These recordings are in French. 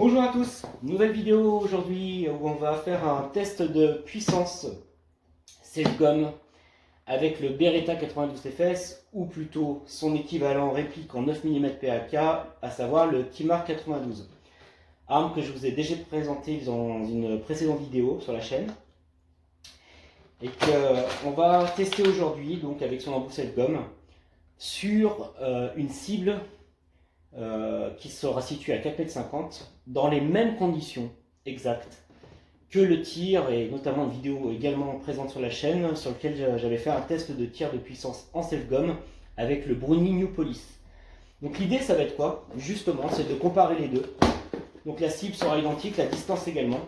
Bonjour à tous, nouvelle vidéo aujourd'hui où on va faire un test de puissance self-gomme avec le Beretta 92 FS ou plutôt son équivalent réplique en 9 mm PAK, à savoir le Timar 92. Arme que je vous ai déjà présentée dans une précédente vidéo sur la chaîne et qu'on va tester aujourd'hui donc avec son embout self-gomme sur une cible qui sera situé à 4,50 m dans les mêmes conditions exactes que le tir, et notamment une vidéo également présente sur la chaîne sur laquelle j'avais fait un test de tir de puissance en self-gomme avec le Browning New Police. Donc l'idée ça va être quoi? Justement c'est de comparer les deux. Donc la cible sera identique, la distance également.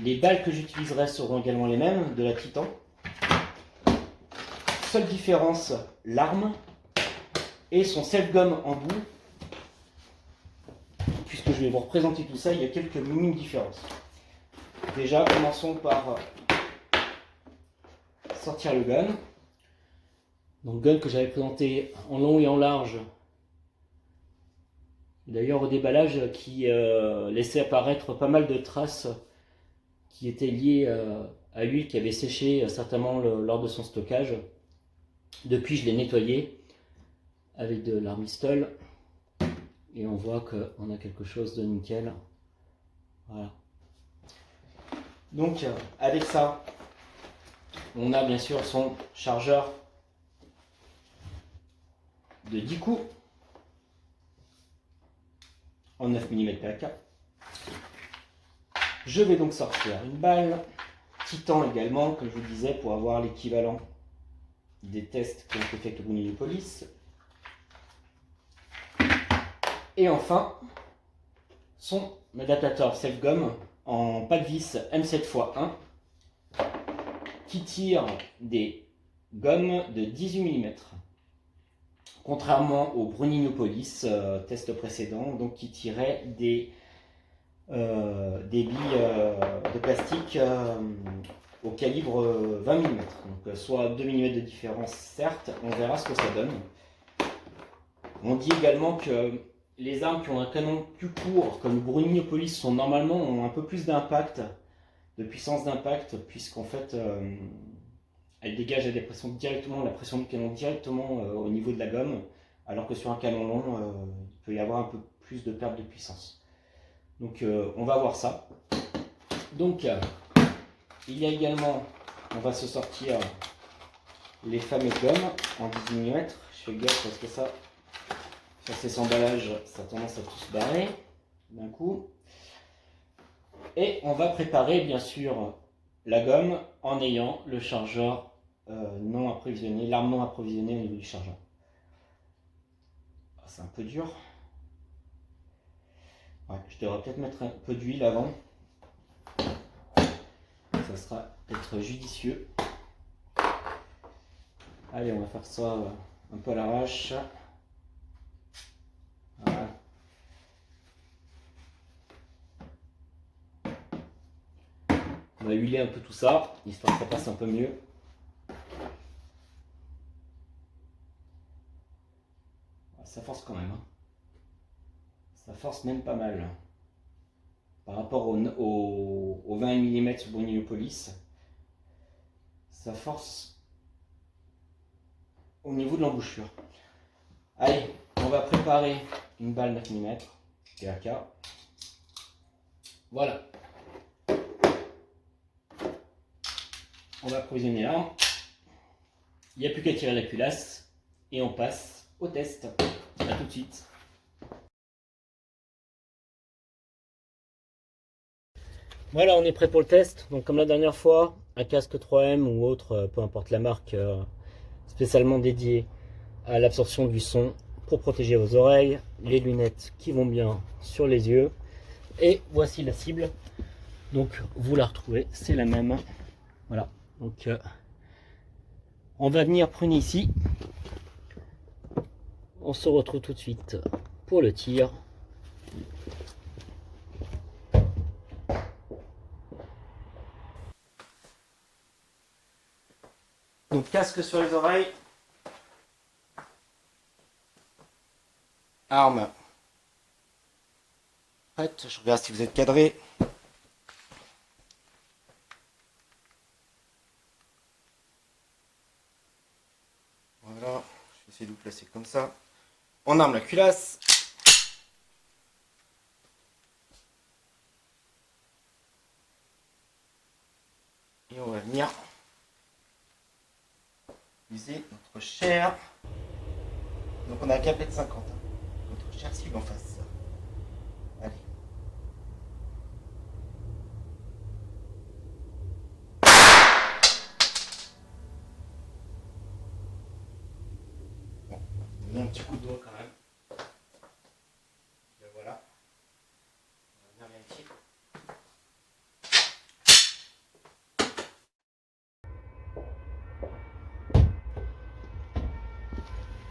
Les balles que j'utiliserai seront également les mêmes, de la Titan. Seule différence, l'arme et son self-gomme en bout. Puisque je vais vous représenter tout ça, il y a quelques minimes différences. Déjà, commençons par sortir le gun. Donc gun que j'avais présenté en long et en large. D'ailleurs au déballage qui laissait apparaître pas mal de traces qui étaient liées à l'huile qui avait séché certainement lors de son stockage. Depuis je l'ai nettoyé avec de l'armistol. Et on voit qu'on a quelque chose de nickel. Voilà. Donc avec ça, on a bien sûr son chargeur de 10 coups en 9 mm PAK. Je vais donc sortir une balle Titan également, comme je vous disais, pour avoir l'équivalent des tests qui ont été faits avec le Browning New Police. Et enfin, son adaptateur self-gomme en pack vis M7x1 qui tire des gommes de 18 mm. Contrairement au Browning New Police test précédent, donc qui tirait des billes de plastique au calibre 20 mm. Donc soit 2 mm de différence, certes, on verra ce que ça donne. On dit également que les armes qui ont un canon plus court, comme le Browning New Police, normalement ont un peu plus d'impact, de puissance d'impact, puisqu'en fait elle dégage la pression du canon directement au niveau de la gomme, alors que sur un canon long, il peut y avoir un peu plus de perte de puissance. Donc on va voir ça. Donc il y a également, on va se sortir les fameuses gommes en 10 mm. Je fais gaffe parce que ça, sur ces emballages, ça a tendance à tout se barrer d'un coup. Et on va préparer bien sûr la gomme en ayant le chargeur non approvisionné, l'arme non approvisionnée au niveau du chargeur. C'est un peu dur. Ouais, je devrais peut-être mettre un peu d'huile avant. Ça sera peut-être judicieux. Allez, on va faire ça un peu à l'arrache. Voilà. On va huiler un peu tout ça, histoire que ça passe un peu mieux. Ça force quand même. Hein. Ça force même pas mal. Par rapport au 20 mm sur Browning New Police, ça force au niveau de l'embouchure. Allez, on va préparer une balle 9 mm PAK. Voilà. On va approvisionner l'arme. Il n'y a plus qu'à tirer la culasse et on passe au test. A tout de suite. Voilà, on est prêt pour le test. Donc comme la dernière fois, un casque 3M ou autre, peu importe la marque, spécialement dédié à l'absorption du son pour protéger vos oreilles, les lunettes qui vont bien sur les yeux. Et voici la cible. Donc vous la retrouvez, c'est la même. Voilà. Donc on va venir prendre ici. On se retrouve tout de suite pour le tir. Donc casque sur les oreilles. Arme prête. Je regarde si vous êtes cadré. Voilà, je vais essayer de vous placer comme ça. On arme la culasse. Et on va venir utiliser notre chair. Donc on a un capet de 50. Notre chair cible en face. Allez. Bon, on met un petit coup de doigt quand même. Et voilà. On va bien vérifier.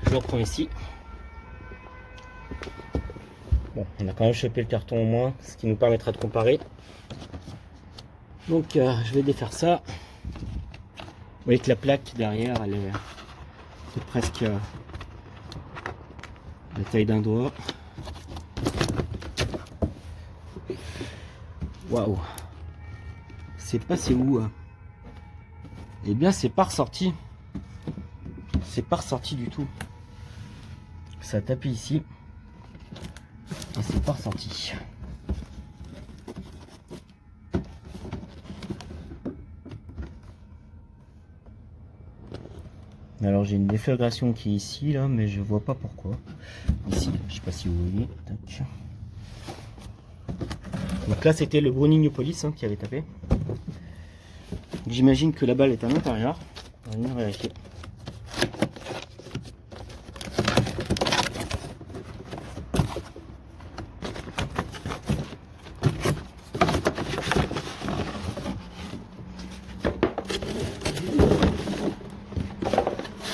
Je reprends ici. Bon, on a quand même chopé le carton au moins, ce qui nous permettra de comparer. Donc je vais défaire ça. Vous voyez que la plaque derrière, elle est presque la taille d'un doigt. Waouh! C'est passé où? Eh bien, c'est pas ressorti. C'est pas ressorti du tout. Ça a tapé ici. Et c'est pas ressorti. Alors j'ai une déflagration qui est ici là, mais je vois pas pourquoi. Ici, je sais pas si vous voyez. Tac. Donc là c'était le Browning New Police qui avait tapé. J'imagine que la balle est à l'intérieur. On va venir vérifier.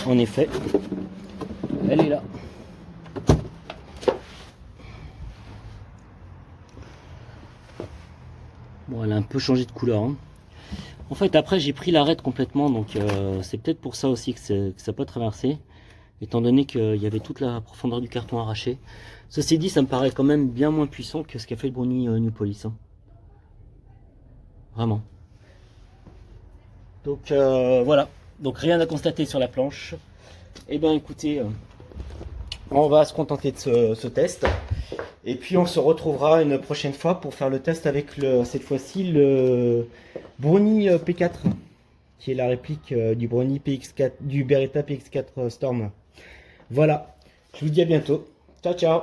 En effet, elle est là. Bon, elle a un peu changé de couleur. En fait, après, j'ai pris l'arête complètement, donc c'est peut-être pour ça aussi que ça n'a pas traversé, étant donné qu'il y avait toute la profondeur du carton arraché. Ceci dit, ça me paraît quand même bien moins puissant que ce qu'a fait le Browning New Police. Vraiment. Donc voilà, donc rien à constater sur la planche. Et bien écoutez, on va se contenter de ce test. Et puis on se retrouvera une prochaine fois pour faire le test avec cette fois-ci le Brownie P4, qui est la réplique du Brownie PX4, du Beretta PX4 Storm. Voilà, je vous dis à bientôt. Ciao ciao.